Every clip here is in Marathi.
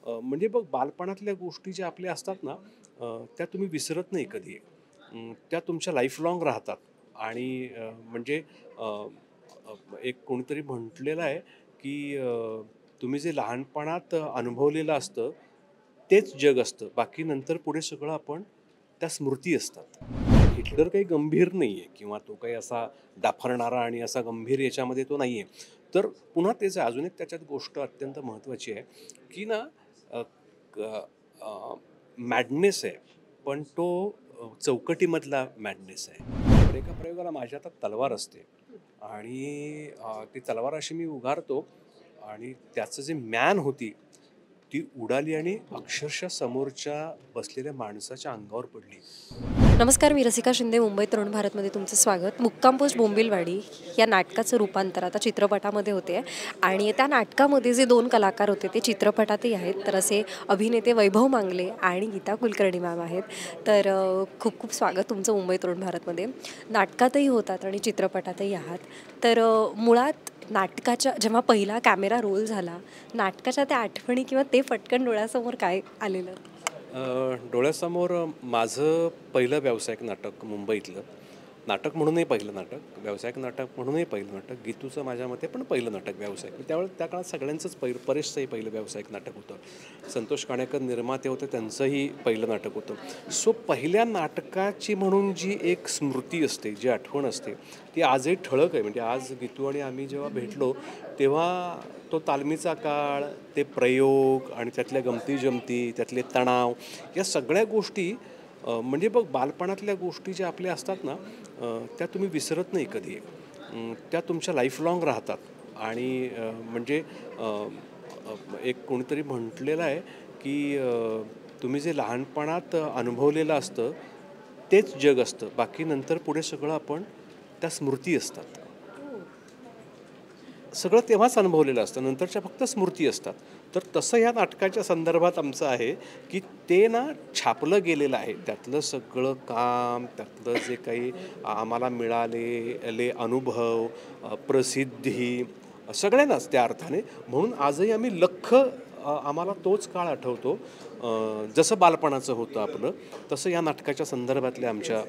म्हणजे बघ बालपणातल्या गोष्टी ज्या आपल्या असतात ना त्या तुम्ही विसरत नाही कधी. त्या तुमच्या लाईफ लाँग राहतात आणि म्हणजे अ, अ, एक कोणीतरी म्हटलेलं आहे, की तुम्ही जे लहानपणात अनुभवलेलं असतं, तेच जग असतं. बाकी नंतर पुढे सगळं आपण त्या स्मृती असतात. हिटलर काही गंभीर नाहीये किंवा तो काही असा डाफरणारा आणि असा गंभीर याच्यामध्ये तो नाहीये. तर पुन्हा तेच आहे, अजून एक त्याच्यात गोष्ट अत्यंत महत्त्वाची आहे, की ना अ, क मॅडनेस आहे, पण तो चौकटीमधला मॅडनेस आहे. तर एका प्रयोगाला माझ्या हातात तलवार असते आणि ती तलवार अशी मी उगारतो आणि त्याचं जे म्यान होती, ती उडाली आणि अक्षरशः समोरच्या बसलेल्या माणसाच्या अंगावर पडली. नमस्कार, मी रसिका शिंदे. मुंबई तरुण भारतमध्ये तुमचं स्वागत. मुक्काम पोस्ट बोंबिलवाडी या नाटकाचं रूपांतर आता चित्रपटामध्ये होते आहे आणि त्या नाटकामध्ये जे 2 कलाकार होते ते चित्रपटातही आहेत. तर असे अभिनेते वैभव मांगले आणि गीता कुलकर्णी मॅम आहेत. तर खूप खूप स्वागत तुमचं मुंबई तरुण भारतमध्ये. नाटकातही होतात आणि चित्रपटातही आहात. तर मुळात नाटकाच्या जेव्हा पहिला कॅमेरा रोल झाला, नाटकाच्या त्या आठवणी किंवा ते फटकन डोळ्यासमोर काय आलेलं? डोळ्यासमोर माझं पहिलं व्यावसायिक नाटक मुंबईतलं. नाटक म्हणूनही पहिलं नाटक, व्यावसायिक नाटक म्हणूनही पहिलं नाटक, गीतूचं माझ्या मते पण पहिलं नाटक व्यावसायिक. त्यावेळेस त्या काळात सगळ्यांचंच परेशचंही पहिलं व्यावसायिक नाटक होतं. संतोष काणेकर निर्माते होते, त्यांचंही पहिलं नाटक होतं. सो पहिल्या नाटकाची म्हणून जी एक स्मृती असते, जी आठवण असते, ती आजही ठळक आहे. म्हणजे आज गीतू आणि आम्ही जेव्हा भेटलो, तेव्हा तो तालमीचा काळ, ते प्रयोग आणि त्यातल्या गमती-जमती, त्यातले तणाव, या सगळ्या गोष्टी म्हणजे बघ बालपणातल्या गोष्टी ज्या आपल्या असतात ना त्या तुम्ही विसरत नाही कधी. त्या तुमच्या लाईफ लाँग राहतात आणि म्हणजे अ, अ, एक कोणीतरी म्हटलेलं आहे, की तुम्ही जे लहानपणात अनुभवलेलं असतं, तेच जग असतं. बाकी नंतर पुढे सगळं आपण त्या स्मृती असतात. सगळं तेव्हाच अनुभवलेलं असतं, नंतरच्या फक्त स्मृती असतात. तर तसं ह्या नाटकाच्या संदर्भात आमचं आहे, की ते ना छापलं गेलेलं आहे. त्यातलं सगळं काम, त्यातलं जे काही आम्हाला मिळालेले अनुभव, प्रसिद्धी, सगळ्यांनाच त्या अर्थाने. म्हणून आजही आम्ही आम्हाला तोच काळ आठवतो. जसं बालपणाचं होतं आपलं, तसं या नाटकाच्या संदर्भातल्या आमच्या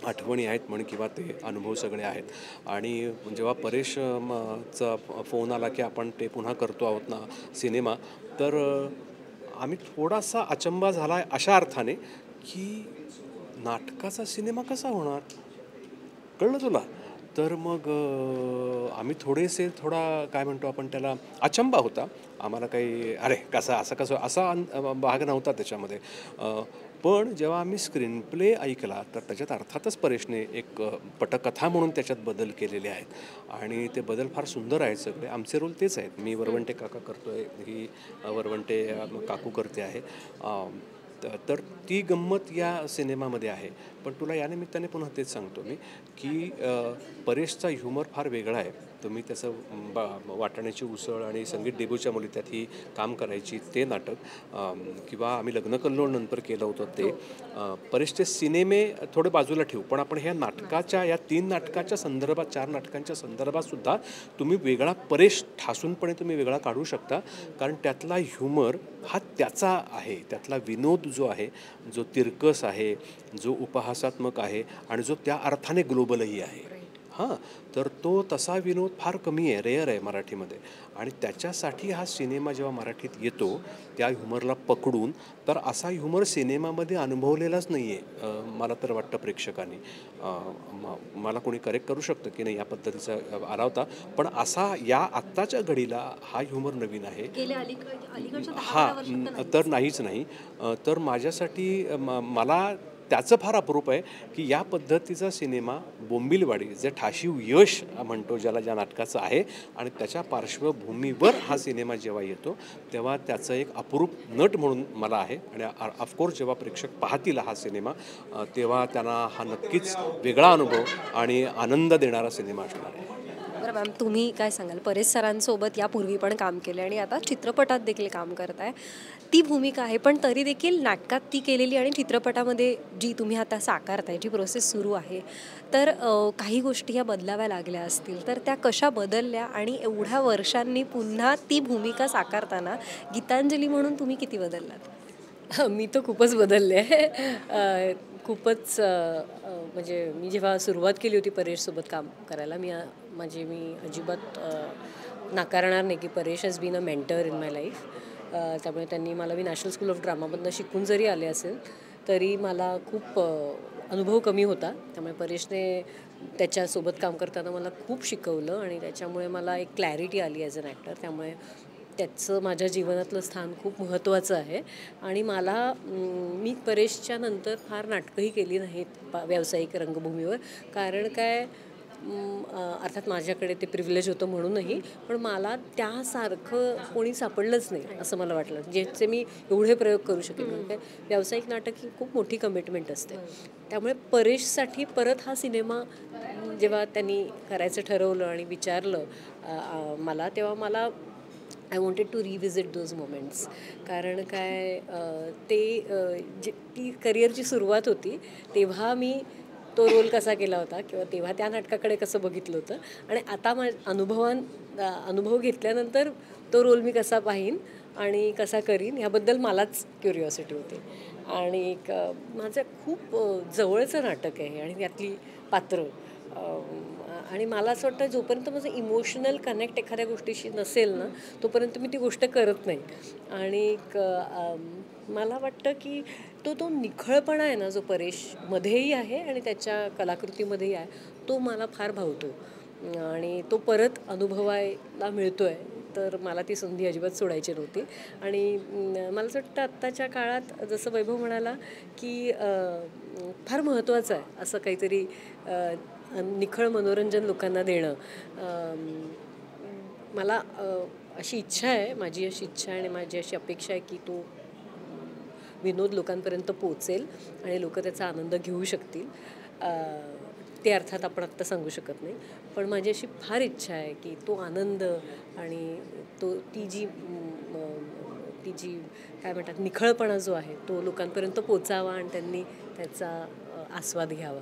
आठवणी आहेत म्हण किंवा ते अनुभव सगळे आहेत. आणि जेव्हा परेश चा फोन आला की आपण ते पुन्हा करतो आहोत ना सिनेमा, तर आम्ही थोडासा अचंबा झाला आहे अशा अर्थाने, की नाटकाचा सिनेमा कसा होणार? कळलं तुला? तर मग आम्ही थोडा काय म्हणतो आपण त्याला, अचंबा होता. आम्हाला काही अरे कसं असं कसं असा भाग नव्हता त्याच्यामध्ये. पण जेव्हा आम्ही स्क्रीन प्ले ऐकला तर त्याच्यात अर्थातच परेशने एक पटकथा म्हणून त्याच्यात बदल केलेले आहेत आणि ते बदल फार सुंदर आहेत सगळे. आमचे रोल तेच आहेत. मी वरवंटे काका करतोय, ही वरवंटे काकू करते आहे. तर ती गंमत या सिनेमामध्ये आहे. पण तुला या निमित्ताने पुन्हा तेच सांगतो मी, की परेशचा ह्युमर फार वेगळा आहे. तुम्ही त्याचं वाटाण्याची उसळ आणि संगीत डेबूच्या मुली त्यात ही काम करायची ते नाटक, किंवा आम्ही लग्न कल्लोळ नंतर केलं होतं ते. परेशचे सिनेमे थोडे बाजूला ठेवू, पण आपण ह्या नाटकाच्या, या 3 नाटकाच्या संदर्भात, 4 नाटकांच्या संदर्भात सुद्धा तुम्ही वेगळा परेश ठासूनपणे तुम्ही वेगळा काढू शकता. कारण त्यातला ह्युमर हा त्याचा आहे. त्यातला विनोद जो आहे, जो तिरकस आहे, जो उपहासात्मक आहे आणि जो त्या अर्थाने ग्लोबलही आहे. हां, तर तो तसा विनोद फार कमी आहे, रेअर आहे मराठीमध्ये. आणि त्याच्यासाठी हा सिनेमा जेव्हा मराठीत येतो, त्या ह्युमरला पकडून, तर असा ह्युमर सिनेमामध्ये अनुभवलेलाच नाही आहे, मला तर वाटतं प्रेक्षकांनी. मला कोणी करेक्ट करू शकतं की नाही या पद्धतीचा आला होता, पण असा या आत्ताच्या घडीला हा ह्युमर नवीन आहे. अलीकडच्या 10-12 वर्षात तर हां, तर नाहीच. नाहीच नाही. तर माझ्यासाठी मला त्याचं फार अप्रूप आहे, की या पद्धतीचा सिनेमा बोंबिलवाडी, जे ठाशीव यश म्हणतो ज्याला, ज्या नाटकाचं आहे, आणि त्याच्या पार्श्वभूमीवर हा सिनेमा जेव्हा येतो, तेव्हा त्याचं एक अप्रूप नट म्हणून मला आहे. आणि ऑफकोर्स जेव्हा प्रेक्षक पाहतील हा सिनेमा, तेव्हा त्यांना हा नक्कीच वेगळा अनुभव आणि आनंद देणारा सिनेमा असणार आहे. बरं मॅम, तुम्ही काय सांगाल? परेश सरांसोबत यापूर्वी पण काम केलं आणि आता चित्रपटात देखील काम करताय. ती भूमिका आहे, पण तरी देखील नाटकात ती केलेली आणि चित्रपटामध्ये जी तुम्ही आता साकारताय, जी प्रोसेस सुरू आहे, तर काही गोष्टी ह्या बदलाव्या लागल्या असतील, तर त्या कशा बदलल्या आणि एवढ्या वर्षांनी पुन्हा ती भूमिका साकारताना गीतांजली म्हणून तुम्ही किती बदललात? मी तर खूपच बदलले आहे. खूपच म्हणजे मी जेव्हा सुरुवात केली होती परेशसोबत काम करायला, मी अजिबात नाकारणार नाही की Paresh has been a mentor in my life. त्यामुळे त्यांनी मला, मी नॅशनल स्कूल ऑफ ड्रामामधनं शिकून जरी आले असेल तरी मला खूप अनुभव कमी होता. त्यामुळे परेशने त्याच्यासोबत काम करताना मला खूप शिकवलं आणि त्याच्यामुळे मला एक क्लॅरिटी आली ॲज अन ॲक्टर. त्यामुळे त्याचं माझ्या जीवनातलं स्थान खूप महत्त्वाचं आहे. आणि मी परेशच्या नंतर फार नाटकंही केली नाहीत व्यावसायिक रंगभूमीवर. कारण काय, अर्थात माझ्याकडे ते प्रिव्हिलेज होतं म्हणूनही, पण मला त्यासारखं कोणी सापडलंच नाही असं मला वाटलं, ज्याचे मी एवढे प्रयोग करू शकेन. म्हणजे काय, व्यावसायिक नाटक ही खूप मोठी कमिटमेंट असते. त्यामुळे परेशसाठी परत हा सिनेमा जेव्हा त्यांनी करायचं ठरवलं आणि विचारलं मला, तेव्हा मला I wanted to revisit those moments. कारण काय, ती करिअरची सुरुवात होती तेव्हा मी तो रोल कसा केला होता किंवा तेव्हा त्या नाटकाकडे कसं बघितलं होतं आणि आता अनुभव घेतल्यानंतर तो रोल मी कसा पाहीन आणि कसा करीन ह्याबद्दल मलाच क्युरिओसिटी होती. आणि माझं खूप जवळचं नाटक आहे आणि त्यातली पात्र, आणि मला असं वाटतं जोपर्यंत माझं इमोशनल कनेक्ट एखाद्या गोष्टीशी नसेल ना, तोपर्यंत मी ती गोष्ट करत नाही. आणि मला वाटतं की तो निखळपणा आहे ना, जो परेशमध्येही आहे आणि त्याच्या कलाकृतीमध्येही आहे, तो मला फार भावतो आणि तो परत अनुभवायला मिळतो आहे. तर मला ती संधी अजिबात सोडायची नव्हती. आणि मला असं वाटतं आत्ताच्या काळात जसं वैभव म्हणाला की फार महत्त्वाचं आहे असं काहीतरी निखळ मनोरंजन लोकांना देणं. मला अशी इच्छा आहे, माझी अशी इच्छा आहे आणि माझी अशी अपेक्षा आहे की तो विनोद लोकांपर्यंत पोचेल आणि लोक त्याचा आनंद घेऊ शकतील. ते अर्थात आपण आत्ता सांगू शकत नाही, पण माझी अशी फार इच्छा आहे की तो आनंद आणि ती जी काय म्हणतात निखळपणा जो आहे तो लोकांपर्यंत पोचावा आणि त्यांनी त्याचा आस्वाद घ्यावा.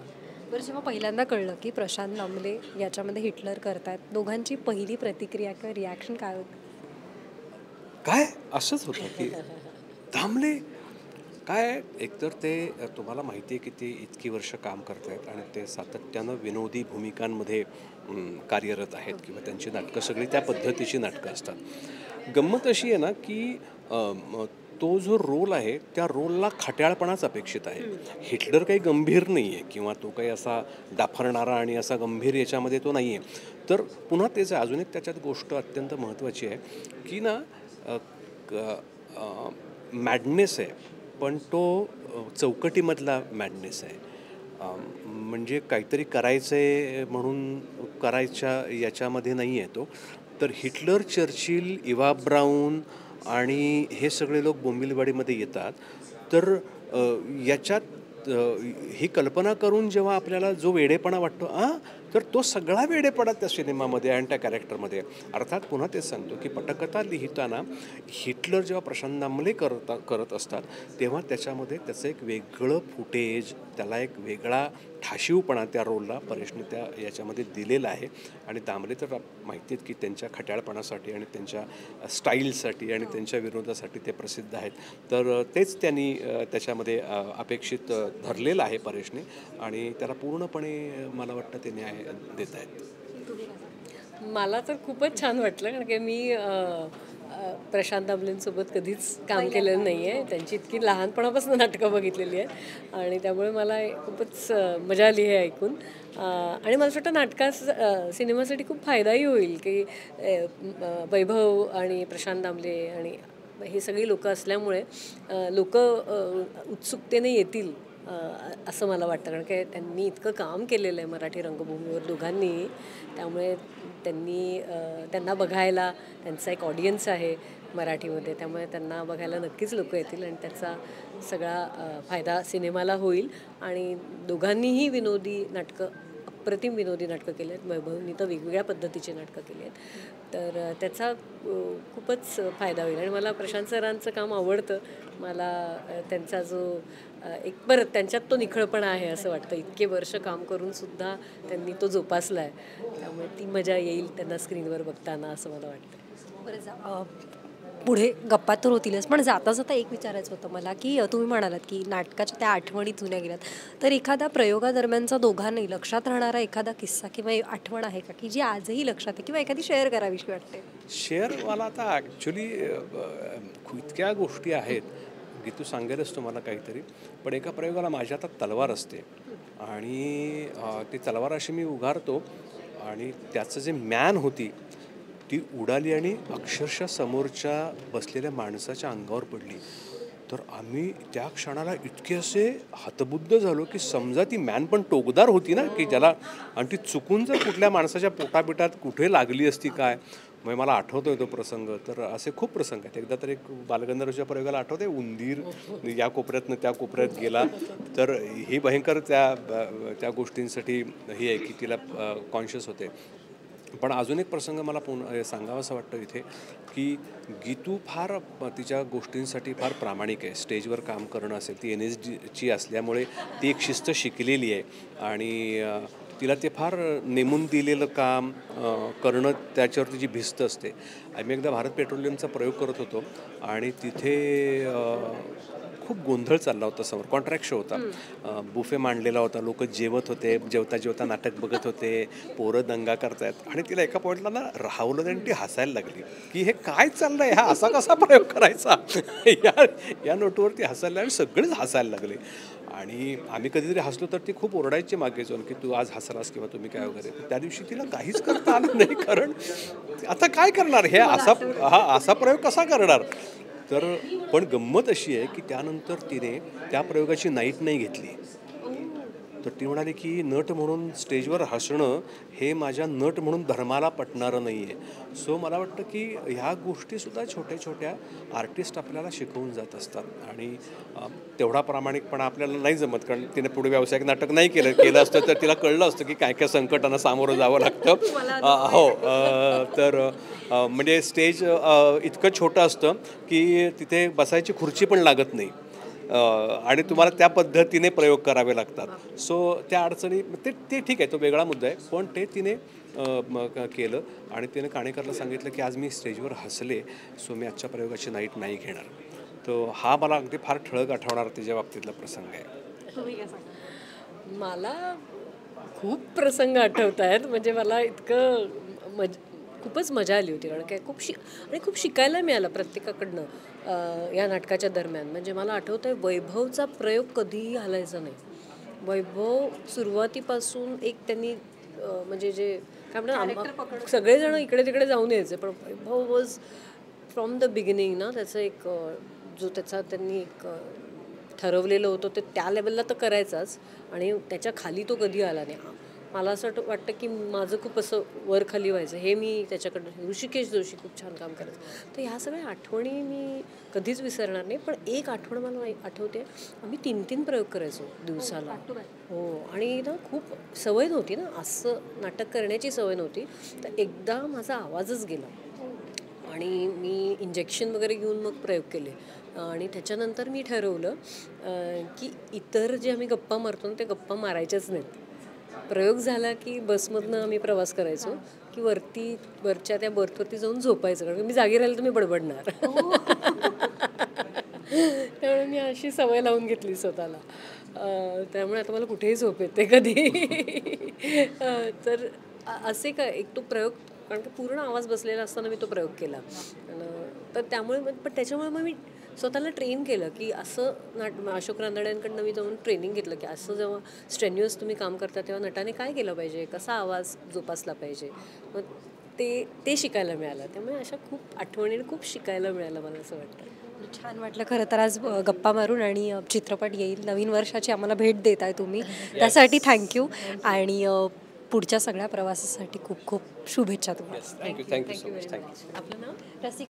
बरं, जेव्हा पहिल्यांदा कळलं की प्रशांत दामले याच्यामध्ये हिटलर करतायत, दोघांची पहिली प्रतिक्रिया किंवा रिॲक्शन काय होती? काय असंच होतं की दामले काय, एकतर ते तुम्हाला माहिती आहे की ते इतकी वर्ष काम करत आहेत आणि ते सातत्यानं विनोदी भूमिकांमध्ये कार्यरत आहेत किंवा त्यांची नाटकं सगळी त्या पद्धतीची नाटकं असतात. गंमत अशी आहे ना की तो जो रोल आहे त्या रोलला खट्याळपणाच अपेक्षित आहे. हिटलर काही गंभीर नाही आहे किंवा तो काही असा डाफरणारा आणि असा गंभीर याच्यामध्ये तो नाही आहे. तर पुन्हा तेच आहे, अजून एक त्याच्यात गोष्ट अत्यंत महत्त्वाची आहे की ना, मॅडनेस आहे पण तो चौकटीमधला मॅडनेस आहे. म्हणजे काहीतरी करायचं आहे म्हणून करायच्या याच्यामध्ये नाही आहे तो. तर हिटलर, चर्चिल, इव्हा ब्राऊन आणि हे सगळे लोक बोंबिलवाडीमध्ये येतात. तर याच्यात ही कल्पना करून जेव्हा आपल्याला जो वेडेपणा वाटतो तर तो सगळा वेडेपणा त्या सिनेमामध्ये आणि त्या कॅरेक्टरमध्ये. अर्थात पुन्हा तेच सांगतो की पटकथा लिहिताना हिटलर जेव्हा प्रशांत दामले करत असतात तेव्हा त्याच्यामध्ये त्याचं एक वेगळं फुटेज, त्याला एक वेगळा ठाशीवपणा त्या रोलला परेशने त्या याच्यामध्ये दिलेला आहे. आणि दामले तर माहिती आहेत की त्यांच्या खट्याळपणासाठी आणि त्यांच्या स्टाईलसाठी आणि त्यांच्या विनोदासाठी ते प्रसिद्ध आहेत. तर तेच त्यांनी त्याच्यामध्ये अपेक्षित धरलेलं आहे परेशने आणि त्याला पूर्णपणे मला वाटतं ते न्याय देत आहेत. मला तर खूपच छान वाटलं, कारण की मी प्रशांत दामलेंसोबत कधीच काम केलेलं नाही आहे. त्यांची इतकी लहानपणापासून नाटकं बघितलेली आहेत आणि त्यामुळे मला खूपच मजा आली हे ऐकून. आणि मला असं वाटतं सिनेमासाठी खूप फायदाही होईल की वैभव आणि प्रशांत दामले आणि हे सगळी लोकं असल्यामुळे लोक उत्सुकतेने येतील असं मला वाटतं. कारण की त्यांनी इतकं काम केलेलं आहे मराठी रंगभूमीवर दोघांनी, त्यामुळे त्यांना बघायला त्यांचा एक ऑडियन्स आहे मराठीमध्ये, त्यामुळे त्यांना बघायला नक्कीच लोक येतील आणि त्याचा सगळा फायदा सिनेमाला होईल. आणि दोघांनीही विनोदी नाटकं अप्रतिम विनोदी नाटकं केली आहेत. वैभवनी तर वेगवेगळ्या पद्धतीची नाटकं केली आहेत. तर त्याचा खूपच फायदा होईल. आणि मला प्रशांत सरांचं काम आवडतं. मला त्यांचा जो एक परत त्यांच्यात तो निखळपणा आहे असं वाटतं. इतके वर्ष काम करूनसुद्धा त्यांनी तो जोपासला आहे. त्यामुळे ती मजा येईल त्यांना स्क्रीनवर बघताना असं मला वाटतं. बरं पुढे गप्पा तर होतीलच, पण जाता जाता एक विचारायचं होतं मला, की तुम्ही म्हणालात की नाटकाच्या त्या आठवणी जुन्या गेल्यात, तर एखादा प्रयोगादरम्यानचा दोघांनाही लक्षात राहणारा एखादा किस्सा किंवा आठवण आहे का, की जी आजही लक्षात आहे किंवा एखादी शेअर करावीशी वाटते? शेअर मला आता ॲक्च्युली इतक्या गोष्टी आहेत की तू सांगेलच तुम्हाला काहीतरी. पण एका प्रयोगाला माझ्या हातात तलवार असते आणि ती तलवार अशी मी उगारतो आणि त्याचं जे मॅन होती ती उडाली आणि अक्षरशः समोरच्या बसलेल्या माणसाच्या अंगावर पडली. तर आम्ही त्या क्षणाला इतके असे हतबुद्ध झालो की समजा ती मॅन पण टोकदार होती ना, की ज्याला, आणि ती चुकून जर कुठल्या माणसाच्या पोटापिटात कुठे लागली असती काय. मग मला आठवतोय तो प्रसंग. तर असे खूप प्रसंग आहेत. एकदा तर एक बालगंधर्वच्या प्रयोगाला आठवते, उंदीर या कोपऱ्यातनं त्या कोपऱ्यात गेला. तर ही भयंकर त्या गोष्टींसाठी ही आहे की तिला कॉन्शियस होते. पण अजून एक प्रसंग मला सांगावासा वाटतं इथे, की गीतू फार तिच्या गोष्टींसाठी फार प्रामाणिक आहे. स्टेजवर काम करणं असेल, ती NSDची असल्यामुळे ती एक शिस्त शिकलेली आहे आणि तिला ते फार नेमून दिलेलं काम करणं त्याच्यावर तिची भिस्त असते. आम्ही एकदा भारत पेट्रोलियमचा प्रयोग करत होतो आणि तिथे खूप गोंधळ चालला होता. समोर कॉन्ट्रॅक्ट शो होता, बुफे मांडलेला होता, लोक जेवत होते, जेवता जेवता नाटक बघत होते, पोरं दंगा करतायत. आणि तिला एका पॉईंटला ना राहवलं आणि ती हसायला लागली की हे काय चाललंय, हा असा कसा प्रयोग करायचा या नोटवरती हसायला आणि सगळेच हसायला लागले. आणि आम्ही कधीतरी हसलो तर ती खूप ओरडायची मागे जाऊन की तू आज हसलास किंवा तुम्ही काय वगैरे. त्या दिवशी तिला काहीच करता आलं नाही, कारण आता काय करणार, हे असा प्रयोग कसा करणार. तर पण गंमत अशी आहे की त्यानंतर तिने त्या प्रयोगाची नाईट नाही घेतली. तर ती म्हणाली की नट म्हणून स्टेजवर हसणं हे माझ्या नट म्हणून धर्माला पटणारं नाही आहे. सो मला वाटतं की ह्या गोष्टीसुद्धा छोट्या छोट्या आर्टिस्ट आपल्याला शिकवून जात असतात. आणि तेवढा प्रामाणिकपणा आपल्याला नाही जमत, कारण तिने पुढे व्यावसायिक नाटक नाही केलं असतं तर तिला कळलं असतं की काय काय संकटांना सामोरं जावं लागतं. हो, तर म्हणजे स्टेज इतकं छोटं असतं की तिथे बसायची खुर्ची पण लागत नाही आणि तुम्हाला त्या पद्धतीने प्रयोग करावे लागतात. सो त्या अडचणी ते ठीक आहे, तो वेगळा मुद्दा आहे. पण ते तिने केलं आणि तिने काणेकरला सांगितलं की आज मी स्टेजवर हसले, सो मी आजच्या प्रयोगाची नाईट नाही घेणार. तो हा मला अगदी फार ठळक आठवणार तिच्या बाबतीतला प्रसंग आहे. मला खूप प्रसंग आठवत आहेत. म्हणजे मला इतकं खूपच मजा आली होती, कारण काय खूप शिकायला मिळालं प्रत्येकाकडनं या नाटकाच्या दरम्यान. म्हणजे मला आठवतं आहे वैभवचा प्रयोग कधीही हलायचा नाही. वैभव सुरुवातीपासून एक त्यांनी म्हणजे जे काय म्हणतात, सगळेजण इकडे तिकडे जाऊन यायचे, पण वैभव वॉज फ्रॉम द बिगिनिंग ना, त्याचं एक जो त्यांनी एक ठरवलेलं होतं ते त्या लेवलला तर करायचाच, आणि त्याच्या खाली तो कधी आला नाही. मला असं वाटतं की माझं खूप असं वर खाली व्हायचं, हे मी त्याच्याकडं. ऋषिकेश जोशी खूप छान काम करायचं. तर ह्या सगळ्या आठवणी मी कधीच विसरणार नाही. पण एक आठवण मला आठवते, आम्ही 3-3 प्रयोग करायचो दिवसाला. हो, आणि ना खूप सवय नव्हती ना, असं नाटक करण्याची सवय नव्हती. तर एकदा माझा आवाजच गेला आणि मी इंजेक्शन वगैरे घेऊन मग प्रयोग केले. आणि त्याच्यानंतर मी ठरवलं की इतर जे आम्ही गप्पा मारतो ना, ते गप्पा मारायच्याच नाहीत. प्रयोग झाला की बसमधनं आम्ही प्रवास करायचो की वरच्या त्या बर्थवरती जाऊन झोपायचं, कारण मी जागी राहिलं तर मी बडबडणार. त्यामुळे मी अशी सवय लावून घेतली स्वतःला. त्यामुळे आता मला कुठेही झोप येते कधी. तर असे काय एक तो प्रयोग, कारण की पूर्ण आवाज बसलेला असताना मी तो प्रयोग केला. तर त्यामुळे पण त्याच्यामुळे मग मी स्वतःला ट्रेन केलं की असं अशोक रानड्यांकडनं मी जाऊन ट्रेनिंग घेतलं की असं जेव्हा स्ट्रेन्युअस तुम्ही काम करता तेव्हा नटाने काय केलं पाहिजे, कसा आवाज जोपासला पाहिजे. मग ते शिकायला मिळालं. त्यामुळे अशा खूप आठवणी खूप शिकायला मिळालं मला असं वाटतं. छान वाटलं खरं तर आज गप्पा मारून. आणि चित्रपट येईल, नवीन वर्षाची आम्हाला भेट देत आहे तुम्ही, त्यासाठी थँक्यू. आणि पुढच्या सगळ्या प्रवासासाठी खूप खूप शुभेच्छा तुम्हाला. Thank you so much. थँक्यू. आपलं नाव? रसिका